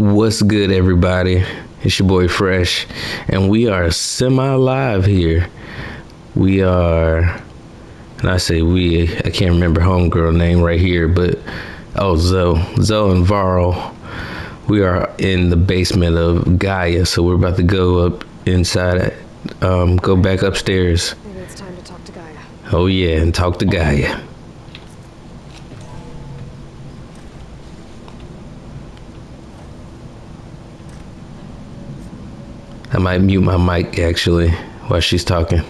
What's good, everybody? It's your boy Fresh, and we are semi-live here. We are, and I say we, I can't remember homegirl name right here, but Zoe and Varl. We are in the basement of Gaia, so we're about to go up inside, go back upstairs. Maybe it's time to talk to Gaia. Oh yeah, and talk to Gaia. I might mute my mic actually while she's talking,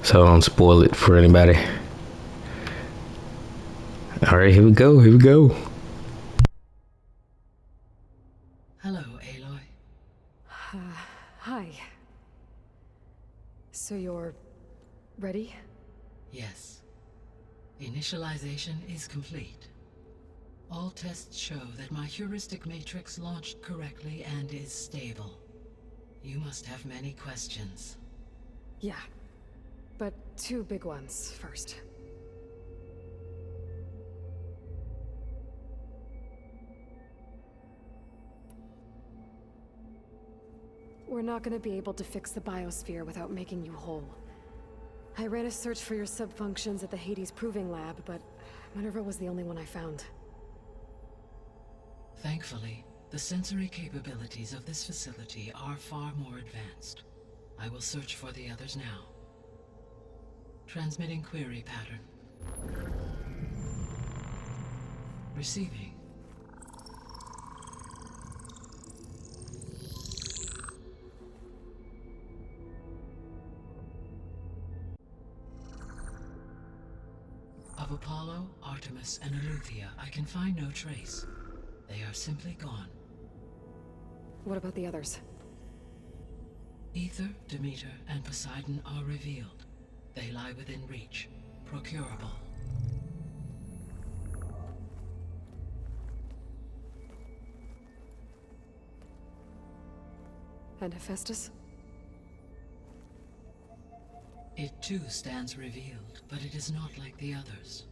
so I don't spoil it for anybody. All right, here we go. Hello, Aloy. Hi. So you're ready? Yes. Initialization is complete. All tests show that my heuristic matrix launched correctly and is stable. You must have many questions. Yeah. But two big ones first. We're not gonna be able to fix the biosphere without making you whole. I ran a search for your subfunctions at the Hades Proving Lab, but Minerva was the only one I found. Thankfully, the sensory capabilities of this facility are far more advanced. I will search for the others now. Transmitting query pattern. Receiving. Of Apollo, Artemis, and Eleuthia, I can find no trace. They are simply gone. What about the others? Aether, Demeter, and Poseidon are revealed. They lie within reach, procurable. And Hephaestus? It too stands revealed, but it is not like the others.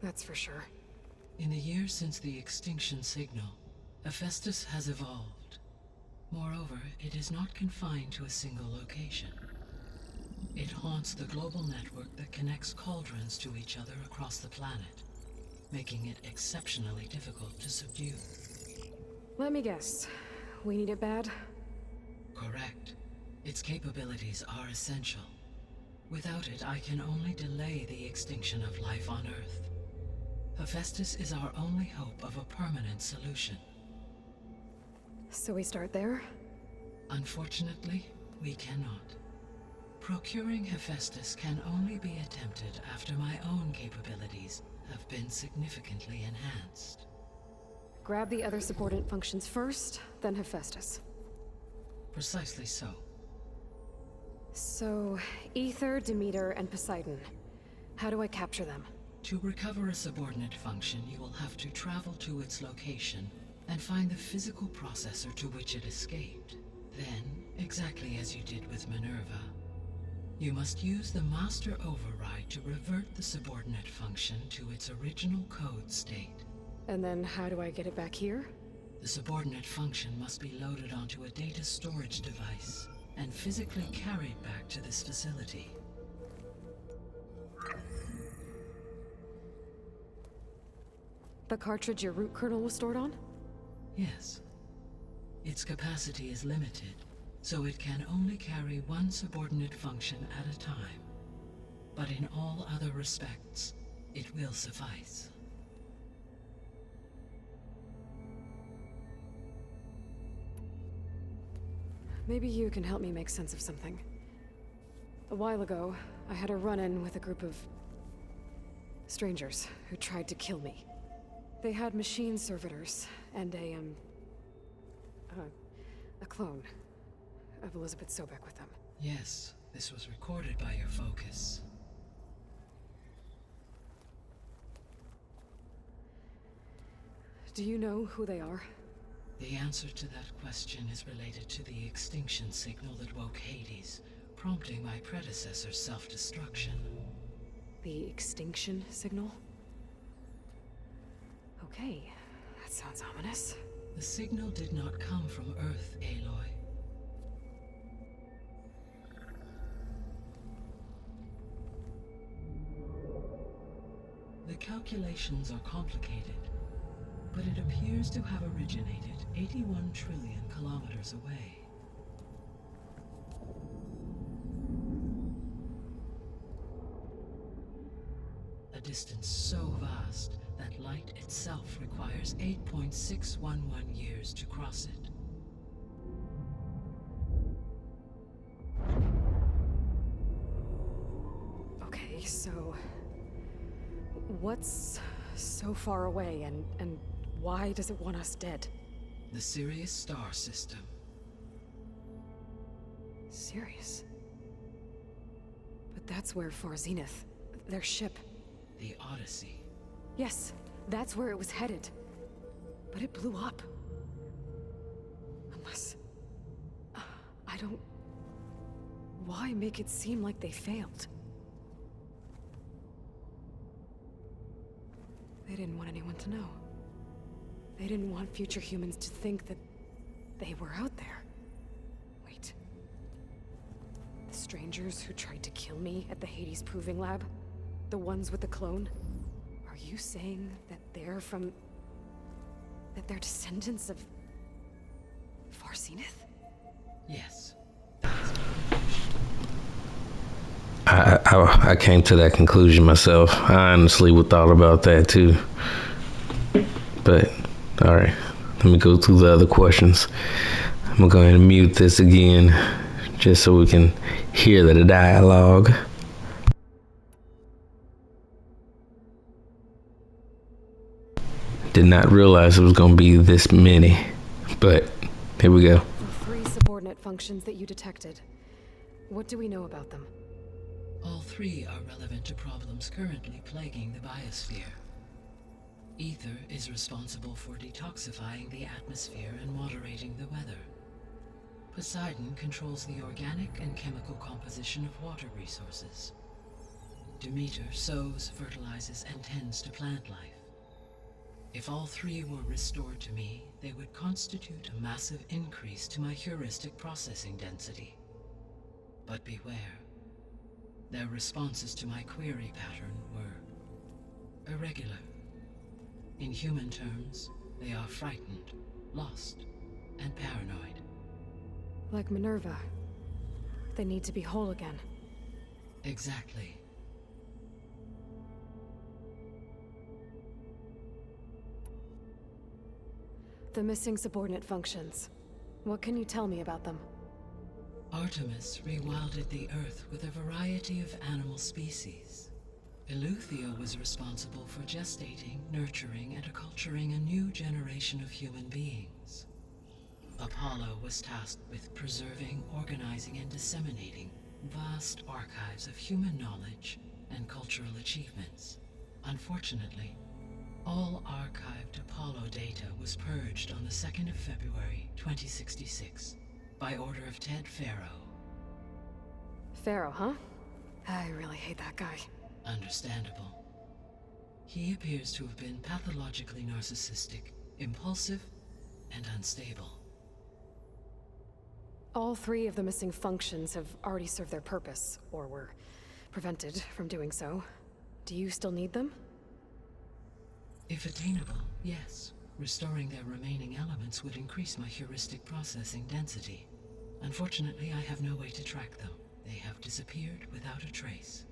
That's for sure. In the years since the extinction signal, Hephaestus has evolved. Moreover, it is not confined to a single location. It haunts the global network that connects cauldrons to each other across the planet, making it exceptionally difficult to subdue. Let me guess. We need it bad? Correct. Its capabilities are essential. Without it, I can only delay the extinction of life on Earth. Hephaestus is our only hope of a permanent solution. So we start there? Unfortunately, we cannot. Procuring Hephaestus can only be attempted after my own capabilities have been significantly enhanced. Grab the other subordinate functions first, then Hephaestus. Precisely so. So, Aether, Demeter, and Poseidon. How do I capture them? To recover a subordinate function, you will have to travel to its location and find the physical processor to which it escaped. Then, exactly as you did with Minerva, you must use the master override to revert the subordinate function to its original code state. And then how do I get it back here? The subordinate function must be loaded onto a data storage device and physically carried back to this facility. The cartridge your root kernel was stored on? Yes. Its capacity is limited, so it can only carry one subordinate function at a time. But in all other respects, it will suffice. Maybe you can help me make sense of something. A while ago, I had a run-in with a group of strangers who tried to kill me. They had machine servitors and a clone of Elizabeth Sobek with them. Yes, this was recorded by your focus. Do you know who they are? The answer to that question is related to the extinction signal that woke Hades, prompting my predecessor's self-destruction. The extinction signal? Okay, sounds ominous. The signal did not come from Earth, Aloy. The calculations are complicated, but it appears to have originated 81 trillion kilometers away. A distance so vast that light itself requires 8.611 years to cross it. Okay, so what's so far away and why does it want us dead? The Sirius star system. Sirius? But that's where Far Zenith, their ship. The Odyssey. Yes, that's where it was headed. But it blew up. Unless... I don't... Why make it seem like they failed? They didn't want anyone to know. They didn't want future humans to think that they were out there. Wait. The strangers who tried to kill me at the Hades Proving Lab? The ones with the clone? Are you saying that they're from... that they're descendants of... Far Zenith? Yes. I came to that conclusion myself. I honestly thought about that too. But, alright. Let me go through the other questions. I'm gonna go ahead and mute this again, just so we can hear the dialogue. Did not realize it was gonna be this many, but here we go. The 3 subordinate functions that you detected. What do we know about them? All 3 are relevant to problems currently plaguing the biosphere. Ether is responsible for detoxifying the atmosphere and moderating the weather. Poseidon controls the organic and chemical composition of water resources. Demeter sows, fertilizes, and tends to plant life. If all 3 were restored to me, they would constitute a massive increase to my heuristic processing density. But beware. Their responses to my query pattern were irregular. In human terms, they are frightened, lost, and paranoid. Like Minerva. They need to be whole again. Exactly. The missing subordinate functions. What can you tell me about them? Artemis rewilded the Earth with a variety of animal species. Eleuthia was responsible for gestating, nurturing, and acculturating a new generation of human beings. Apollo was tasked with preserving, organizing, and disseminating vast archives of human knowledge and cultural achievements. Unfortunately, all archived Apollo data was purged on the 2nd of February, 2066, by order of Ted Faro. Pharaoh, huh? I really hate that guy. Understandable. He appears to have been pathologically narcissistic, impulsive, and unstable. All 3 of the missing functions have already served their purpose, or were prevented from doing so. Do you still need them? If attainable, yes. Restoring their remaining elements would increase my heuristic processing density. Unfortunately, I have no way to track them. They have disappeared without a trace.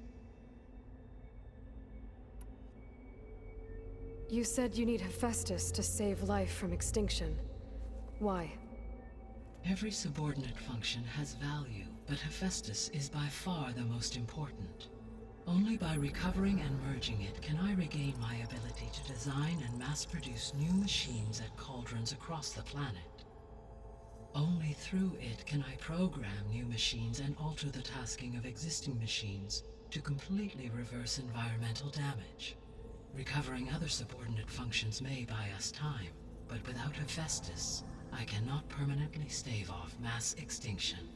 You said you need Hephaestus to save life from extinction. Why? Every subordinate function has value, but Hephaestus is by far the most important. Only by recovering and merging it can I regain my ability to design and mass-produce new machines at cauldrons across the planet. Only through it can I program new machines and alter the tasking of existing machines to completely reverse environmental damage. Recovering other subordinate functions may buy us time, but without Hephaestus, I cannot permanently stave off mass extinction.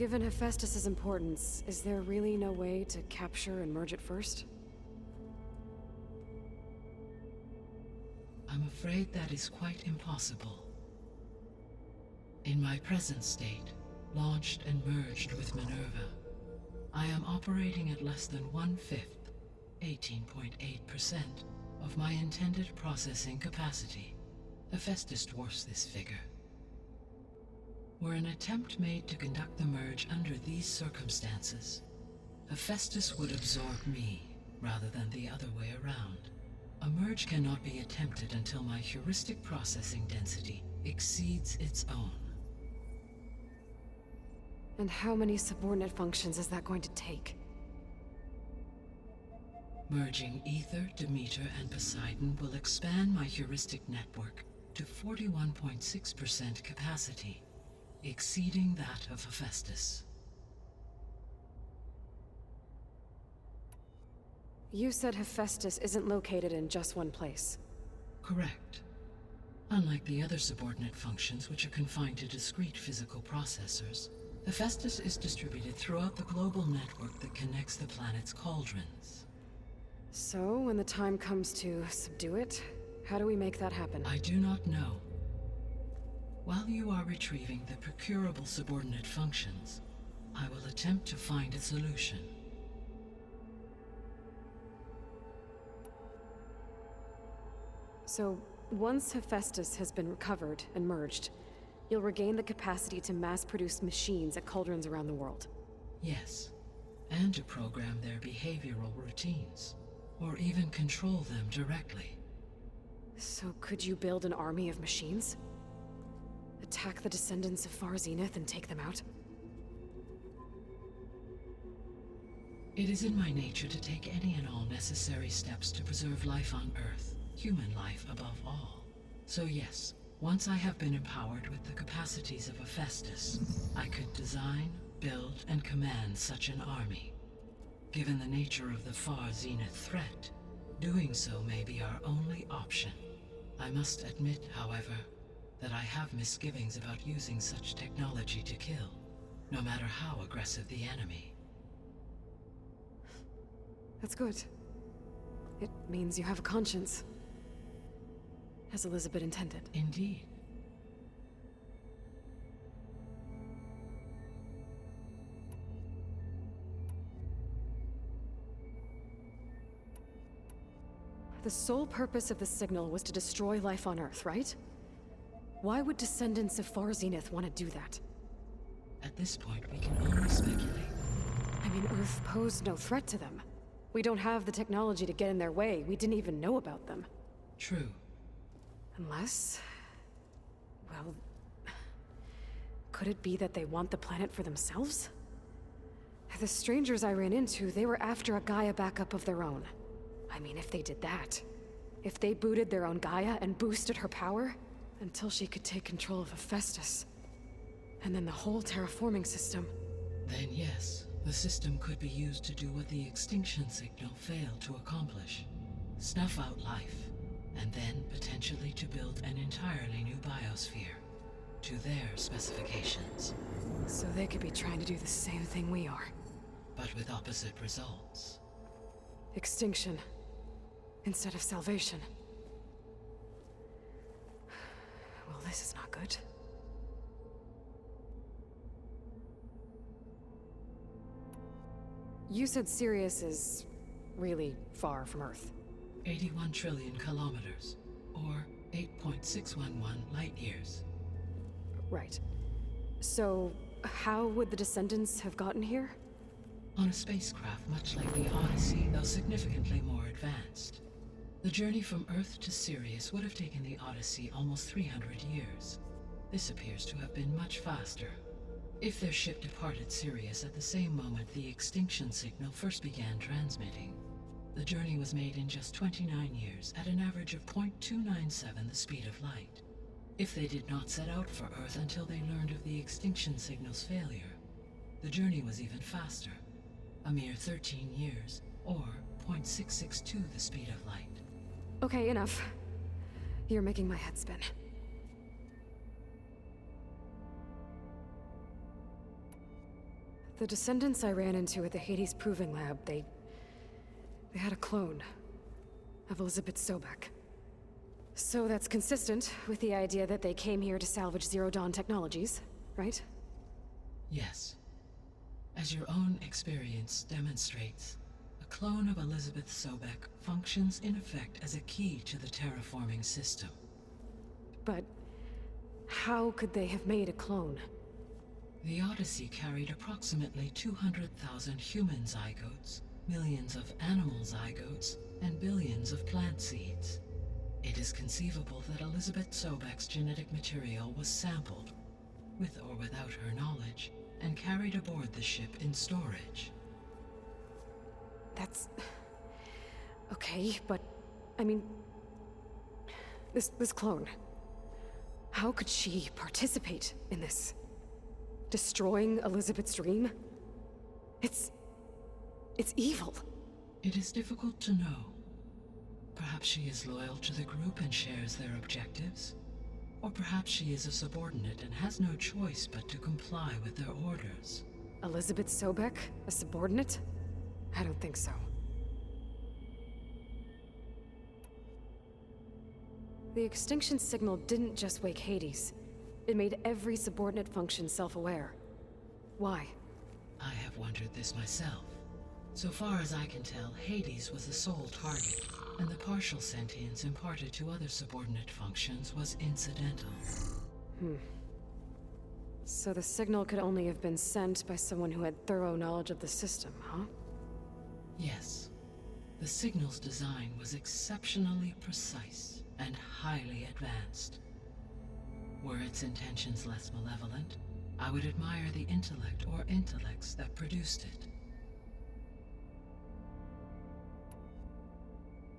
Given Hephaestus's importance, is there really no way to capture and merge it first? I'm afraid that is quite impossible. In my present state, launched and merged with Minerva, I am operating at less than 1/5, 18.8%, of my intended processing capacity. Hephaestus dwarfs this figure. Were an attempt made to conduct the merge under these circumstances, Hephaestus would absorb me, rather than the other way around. A merge cannot be attempted until my heuristic processing density exceeds its own. And how many subordinate functions is that going to take? Merging Ether, Demeter, and Poseidon will expand my heuristic network to 41.6% capacity, exceeding that of Hephaestus. You said Hephaestus isn't located in just one place. Correct. Unlike the other subordinate functions, which are confined to discrete physical processors, Hephaestus is distributed throughout the global network that connects the planet's cauldrons. So, when the time comes to subdue it, how do we make that happen? I do not know. While you are retrieving the procurable subordinate functions, I will attempt to find a solution. So, once Hephaestus has been recovered and merged, you'll regain the capacity to mass-produce machines at cauldrons around the world. Yes, and to program their behavioral routines, or even control them directly. So could you build an army of machines? Attack the descendants of Far Zenith and take them out? It is in my nature to take any and all necessary steps to preserve life on Earth, human life above all. So yes, once I have been empowered with the capacities of Hephaestus, I could design, build, and command such an army. Given the nature of the Far Zenith threat, doing so may be our only option. I must admit, however, that I have misgivings about using such technology to kill, no matter how aggressive the enemy. That's good. It means you have a conscience. As Elizabeth intended. Indeed. The sole purpose of the signal was to destroy life on Earth, right? Why would descendants of Far Zenith want to do that? At this point, we can only speculate. I mean, Earth posed no threat to them. We don't have the technology to get in their way. We didn't even know about them. True. Unless... well... could it be that they want the planet for themselves? The strangers I ran into, they were after a Gaia backup of their own. I mean, if they did that... if they booted their own Gaia and boosted her power... until she could take control of Hephaestus. And then the whole terraforming system. Then yes, the system could be used to do what the extinction signal failed to accomplish. Snuff out life, and then potentially to build an entirely new biosphere, to their specifications. So they could be trying to do the same thing we are. But with opposite results. Extinction. Instead of salvation. Well, this is not good. You said Sirius is really far from Earth. 81 trillion kilometers, or 8.611 light years. Right. So, how would the descendants have gotten here? On a spacecraft much like the Odyssey, though significantly more advanced. The journey from Earth to Sirius would have taken the Odyssey almost 300 years. This appears to have been much faster. If their ship departed Sirius at the same moment the extinction signal first began transmitting, the journey was made in just 29 years at an average of 0.297 the speed of light. If they did not set out for Earth until they learned of the extinction signal's failure, the journey was even faster, a mere 13 years, or 0.662 the speed of light. Okay, enough. You're making my head spin. The descendants I ran into at the Hades Proving Lab, they had a clone of Elizabeth Sobek. So that's consistent with the idea that they came here to salvage Zero Dawn technologies, right? Yes. As your own experience demonstrates, a clone of Elizabeth Sobek functions in effect as a key to the terraforming system. But how could they have made a clone? The Odyssey carried approximately 200,000 human zygotes, millions of animal zygotes, and billions of plant seeds. It is conceivable that Elizabeth Sobek's genetic material was sampled, with or without her knowledge, and carried aboard the ship in storage. That's... okay, but... I mean... This clone... How could she participate in this? Destroying Elizabeth's dream? It's evil. It is difficult to know. Perhaps she is loyal to the group and shares their objectives. Or perhaps she is a subordinate and has no choice but to comply with their orders. Elizabeth Sobek? A subordinate? I don't think so. The extinction signal didn't just wake Hades. It made every subordinate function self-aware. Why? I have wondered this myself. So far as I can tell, Hades was the sole target, and the partial sentience imparted to other subordinate functions was incidental. So the signal could only have been sent by someone who had thorough knowledge of the system, huh? Yes. The signal's design was exceptionally precise and highly advanced. Were its intentions less malevolent, I would admire the intellect or intellects that produced it.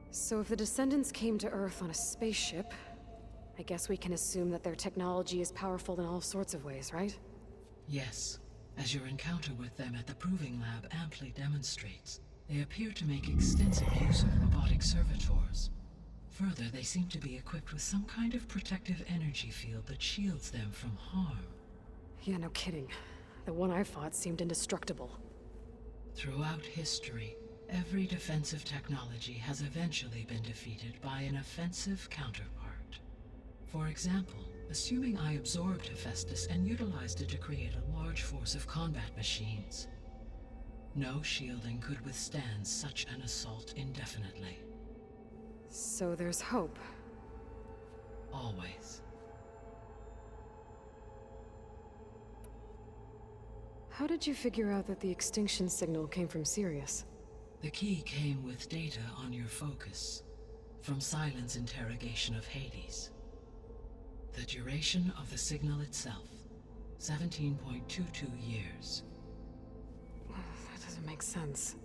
So if the descendants came to Earth on a spaceship, I guess we can assume that their technology is powerful in all sorts of ways, right? Yes. As your encounter with them at the Proving Lab amply demonstrates, they appear to make extensive use of robotic servitors. Further, they seem to be equipped with some kind of protective energy field that shields them from harm. Yeah, no kidding. The one I fought seemed indestructible. Throughout history, every defensive technology has eventually been defeated by an offensive counterpart. For example, assuming I absorbed Hephaestus and utilized it to create a large force of combat machines. No shielding could withstand such an assault indefinitely. So there's hope. Always. How did you figure out that the extinction signal came from Sirius? The key came with data on your focus, from Silent's interrogation of Hades. The duration of the signal itself, 17.22 years. That doesn't make sense.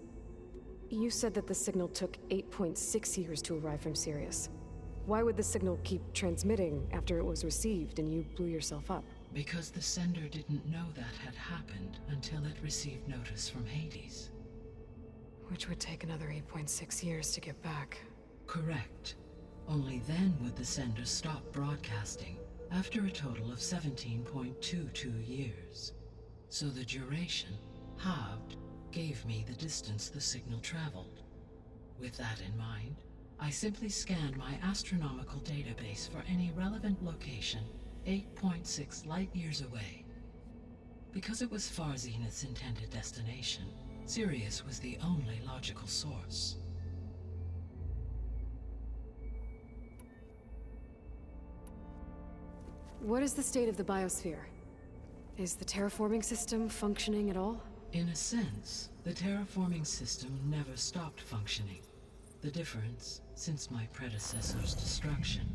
You said that the signal took 8.6 years to arrive from Sirius. Why would the signal keep transmitting after it was received and you blew yourself up? Because the sender didn't know that had happened until it received notice from Hades. Which would take another 8.6 years to get back. Correct. Only then would the sender stop broadcasting, after a total of 17.22 years. So the duration, halved, gave me the distance the signal traveled. With that in mind, I simply scanned my astronomical database for any relevant location 8.6 light-years away. Because it was far Zenith's intended destination, Sirius was the only logical source. What is the state of the biosphere? Is the terraforming system functioning at all? In a sense, the terraforming system never stopped functioning. The difference, since my predecessor's destruction,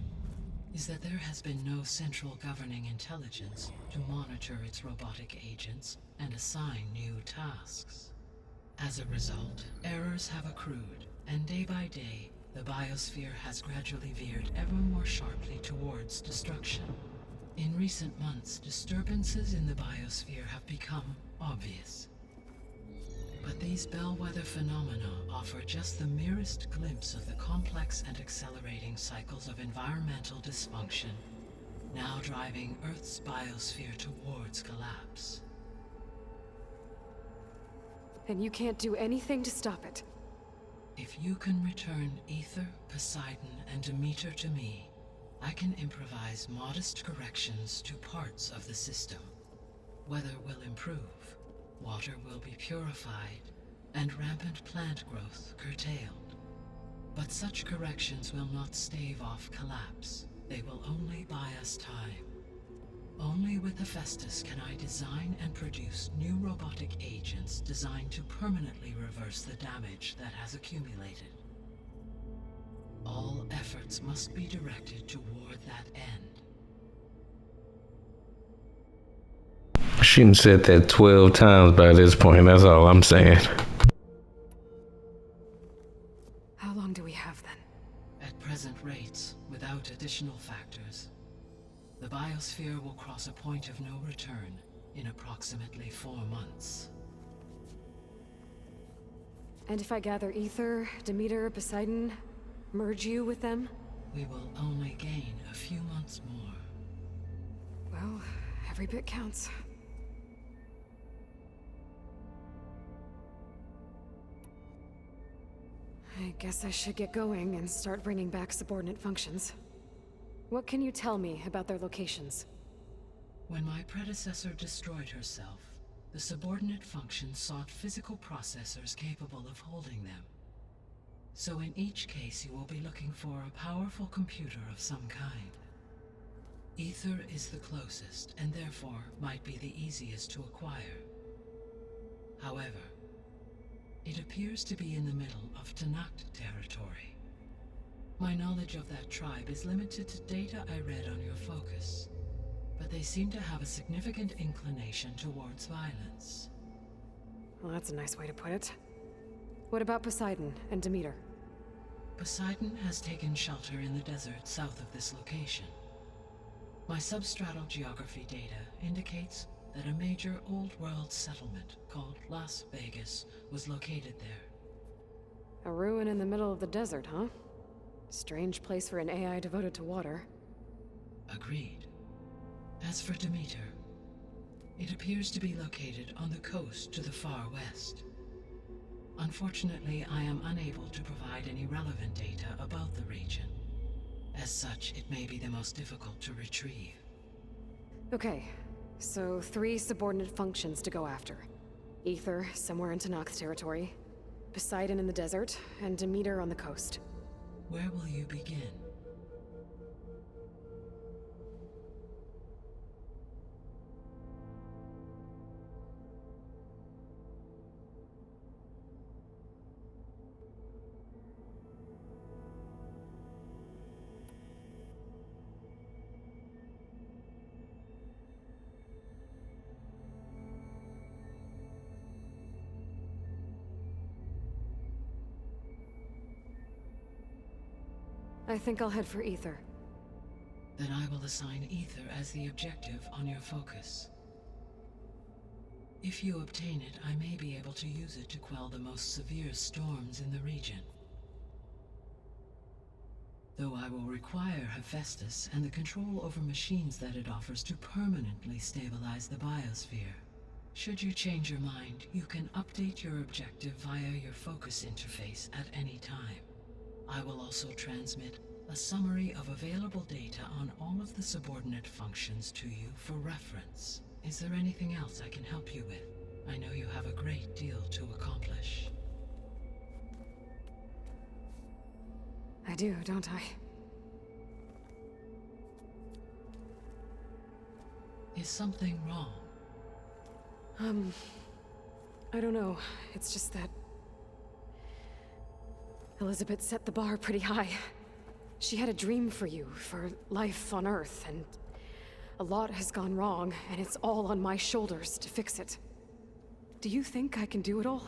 is that there has been no central governing intelligence to monitor its robotic agents and assign new tasks. As a result, errors have accrued, and day by day, the biosphere has gradually veered ever more sharply towards destruction. In recent months, disturbances in the biosphere have become obvious. But these bellwether phenomena offer just the merest glimpse of the complex and accelerating cycles of environmental dysfunction, now driving Earth's biosphere towards collapse. and you can't do anything to stop it. If you can return Aether, Poseidon, and Demeter to me, I can improvise modest corrections to parts of the system. Weather will improve, water will be purified, and rampant plant growth curtailed. But such corrections will not stave off collapse. They will only buy us time. Only with Hephaestus can I design and produce new robotic agents designed to permanently reverse the damage that has accumulated. All efforts must be directed toward that end. She done said that 12 times by this point, that's all I'm saying. How long do we have then? At present rates, without additional factors, the biosphere will cross a point of no return in approximately 4 months. And if I gather Aether, Demeter, Poseidon, merge you with them? We will only gain a few months more. Well, every bit counts. I guess I should get going and start bringing back subordinate functions. What can you tell me about their locations? When my predecessor destroyed herself, the subordinate functions sought physical processors capable of holding them. So in each case you will be looking for a powerful computer of some kind. Aether is the closest, and therefore might be the easiest to acquire. However, it appears to be in the middle of Tanact territory. My knowledge of that tribe is limited to data I read on your focus, but they seem to have a significant inclination towards violence. Well, that's a nice way to put it. What about Poseidon and Demeter? Poseidon has taken shelter in the desert south of this location. My substratal geography data indicates that a major old-world settlement called Las Vegas was located there. A ruin in the middle of the desert, huh? Strange place for an AI devoted to water. Agreed. As for Demeter, it appears to be located on the coast to the far west. Unfortunately, I am unable to provide any relevant data about the region. As such, it may be the most difficult to retrieve. Okay, so 3 subordinate functions to go after. Aether, somewhere in Tanact territory, Poseidon in the desert, and Demeter on the coast. Where will you begin? I think I'll head for Aether. Then I will assign Aether as the objective on your focus. If you obtain it, I may be able to use it to quell the most severe storms in the region. Though I will require Hephaestus and the control over machines that it offers to permanently stabilize the biosphere. Should you change your mind, you can update your objective via your focus interface at any time. I will also transmit a summary of available data on all of the subordinate functions to you for reference. Is there anything else I can help you with? I know you have a great deal to accomplish. I do, don't I? Is something wrong? I don't know. It's just that Elizabeth set the bar pretty high. She had a dream for you, for life on Earth, and a lot has gone wrong, and it's all on my shoulders to fix it. Do you think I can do it all?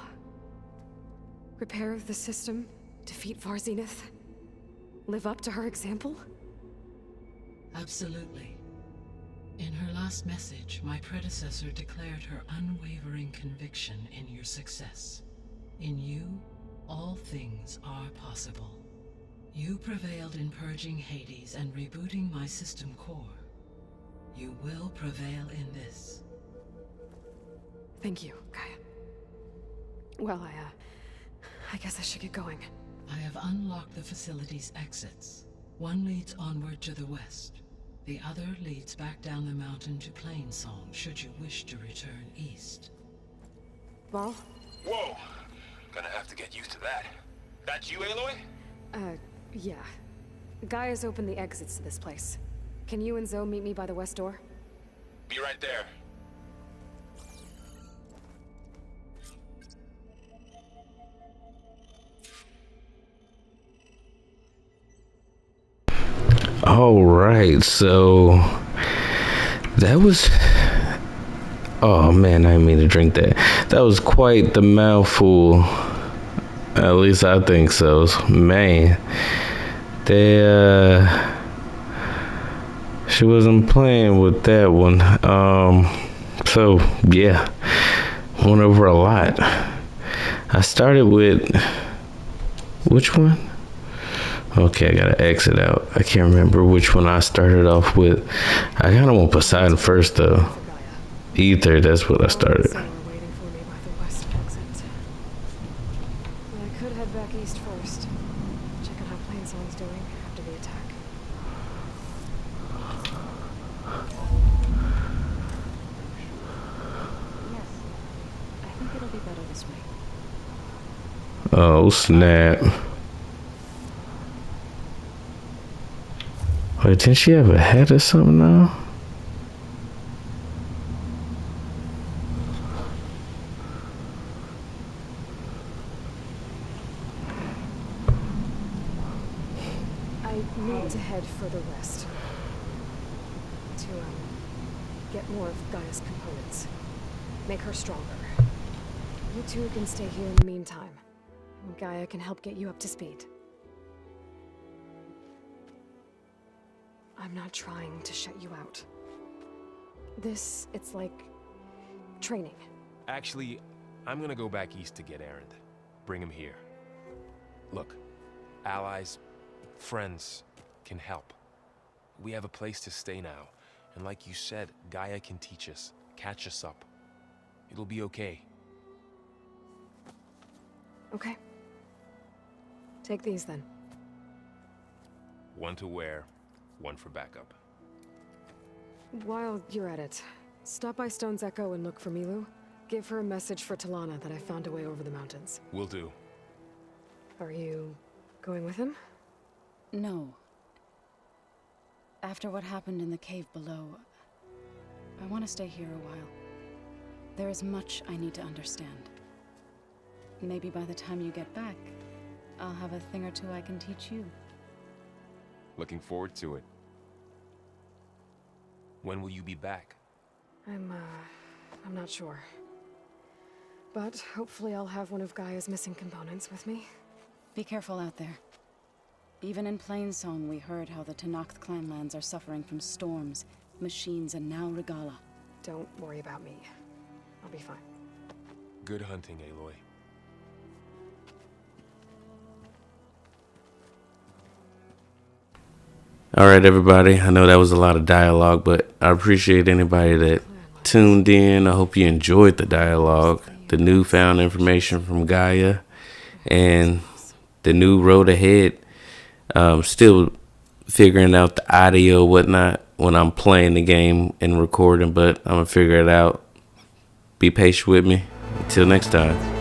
Repair the system, defeat Varzenith, live up to her example? Absolutely. In her last message, my predecessor declared her unwavering conviction in your success. In you, all things are possible. You prevailed in purging Hades and rebooting my system core. You will prevail in this. Thank you, Gaia. Well, I guess I should get going. I have unlocked the facility's exits. One leads onward to the west. The other leads back down the mountain to Plainsong, should you wish to return east. Well? Whoa! Gonna have to get used to that. That's you, Aloy? Yeah. Gaia's opened the exits to this place. Can you and Zoe meet me by the west door? Be right there. All right, so that was. Oh man, I didn't mean to drink that. That was quite the mouthful. At least I think so. Man, they she wasn't playing with that one. So yeah, went over a lot. I started with which one? Okay, I gotta exit out. I can't remember which one I started off with. I kind of want Poseidon first though. Ether, that's what I started. So we're waiting for me by the west exit. But I could head back east first. Check out how Plainsong's doing after the attack. Yes. I think it'll be better this way. Oh snap. Wait, didn't she have a head or something now? I need to head further west. To, get more of Gaia's components. Make her stronger. You two can stay here in the meantime. Gaia can help get you up to speed. I'm not trying to shut you out. It's like training. Actually, I'm gonna go back east to get Erend. Bring him here. Look, allies, friends can help. We have a place to stay now. And like you said, Gaia can teach us, catch us up. It'll be okay. Okay. Take these then. One to wear, one for backup. While you're at it, stop by Stone's Echo and look for Milu. Give her a message for Talana that I found a way over the mountains. Will do. Are you going with him? No. After what happened in the cave below, I want to stay here a while. There is much I need to understand. Maybe by the time you get back, I'll have a thing or two I can teach you. Looking forward to it. When will you be back? I'm not sure. But hopefully I'll have one of Gaia's missing components with me. Be careful out there. Even in Plainsong, we heard how the Tenakth clanlands are suffering from storms, machines, and now Regala. Don't worry about me. I'll be fine. Good hunting, Aloy. All right, everybody. I know that was a lot of dialogue, but I appreciate anybody that tuned in. I hope you enjoyed the dialogue, the newfound information from Gaia, and the new road ahead. Still figuring out the audio, whatnot, when I'm playing the game and recording, but I'm going to figure it out. Be patient with me. Until next time.